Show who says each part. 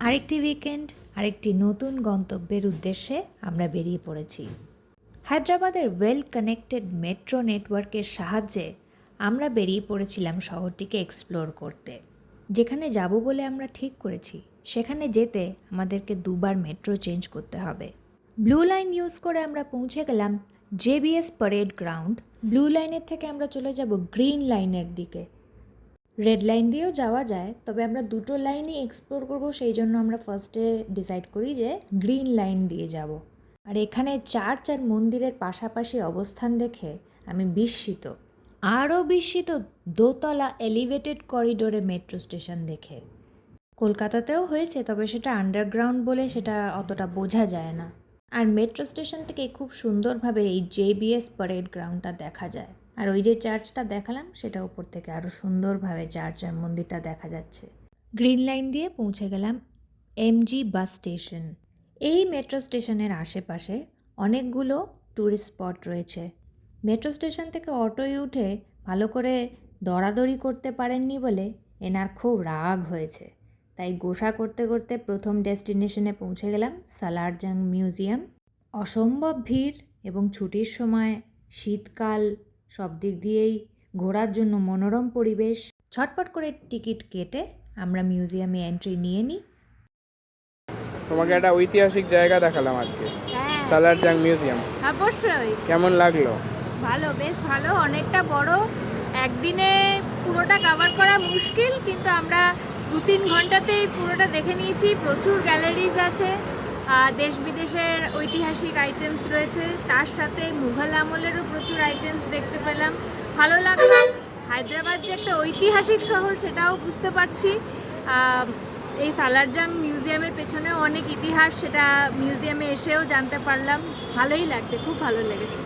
Speaker 1: আরেকটি উইকেন্ড, আরেকটি নতুন গন্তব্যের উদ্দেশ্যে আমরা বেরিয়ে পড়েছি। হায়দ্রাবাদের ওয়েল কানেক্টেড মেট্রো নেটওয়ার্কের সাহায্যে আমরা বেরিয়ে পড়েছিলাম শহরটিকে এক্সপ্লোর করতে। যেখানে যাব বলে আমরা ঠিক করেছি সেখানে যেতে আমাদেরকে দুবার মেট্রো চেঞ্জ করতে হবে। ব্লু লাইন ইউজ করে আমরা পৌঁছে গেলাম জেবিএস প্যারেড গ্রাউন্ড। ব্লু লাইনের থেকে আমরা চলে যাব গ্রিন লাইনের দিকে। রেড লাইন দিয়েও যাওয়া যায়, তবে আমরা দুটো লাইনই এক্সপ্লোর করব, সেই জন্য আমরা ফার্স্টে ডিসাইড করি যে গ্রিন লাইন দিয়ে যাব। আর এখানে চার্চ আর মন্দিরের পাশাপাশি অবস্থান দেখে আমি বিস্মিত, আরও বিস্মিত দোতলা এলিভেটেড করিডোরে মেট্রো স্টেশন দেখে। কলকাতাতেও হয়েছে, তবে সেটা আন্ডারগ্রাউন্ড বলে সেটা অতটা বোঝা যায় না। আর মেট্রো স্টেশন থেকে খুব সুন্দরভাবে এই জেবিএস প্যারেড গ্রাউন্ডটা দেখা যায়। আর ওই যে চার্চটা দেখালাম সেটা উপর থেকে আরও সুন্দরভাবে চার্চ আর মন্দিরটা দেখা যাচ্ছে। গ্রিন লাইন দিয়ে পৌঁছে গেলাম এমজি বাস স্টেশন। এই মেট্রো স্টেশনের আশেপাশে অনেকগুলো ট্যুরিস্ট স্পট রয়েছে। মেট্রো স্টেশন থেকে অটোয় উঠে ভালো করে দরাদরি করতে পারেননি বলে এনার খুব রাগ হয়েছে। তাই গোসা করতে করতে প্রথম ডেস্টিনেশনে পৌঁছে গেলাম সালারজাং মিউজিয়াম। অসম্ভব ভিড় এবং ছুটির সময়, শীতকাল, সব দিক দিয়েই ঘোরার জন্য মনোরম পরিবেশ। ছটপট করে টিকিট কেটে আমরা মিউজিয়ামে এন্ট্রি নিয়ে নিই।
Speaker 2: তোমাকে একটা ঐতিহাসিক জায়গা দেখালাম আজকে,
Speaker 3: হ্যাঁ
Speaker 2: সালারজাং মিউজিয়াম।
Speaker 3: অবশ্যই
Speaker 2: কেমন লাগলো?
Speaker 3: ভালো, বেশ ভালো, অনেকটা বড়। একদিনে পুরোটা কভার করা মুশকিল, কিন্তু আমরা 2-3 ঘন্টাতেই পুরোটা দেখে নিয়েছি। প্রচুর গ্যালারিজ আছে, দেশ বিদেশের ঐতিহাসিক আইটেমস রয়েছে, তার সাথে মুঘল আমলেরও প্রচুর আইটেমস দেখতে পেলাম। ভালো লাগলো। হায়দ্রাবাদ যে একটা ঐতিহাসিক শহর সেটাও বুঝতে পারছি। এই সালারজাং মিউজিয়ামের পেছনেও অনেক ইতিহাস, সেটা মিউজিয়ামে এসেও জানতে পারলাম। ভালোই লাগছে, খুব ভালো লেগেছে।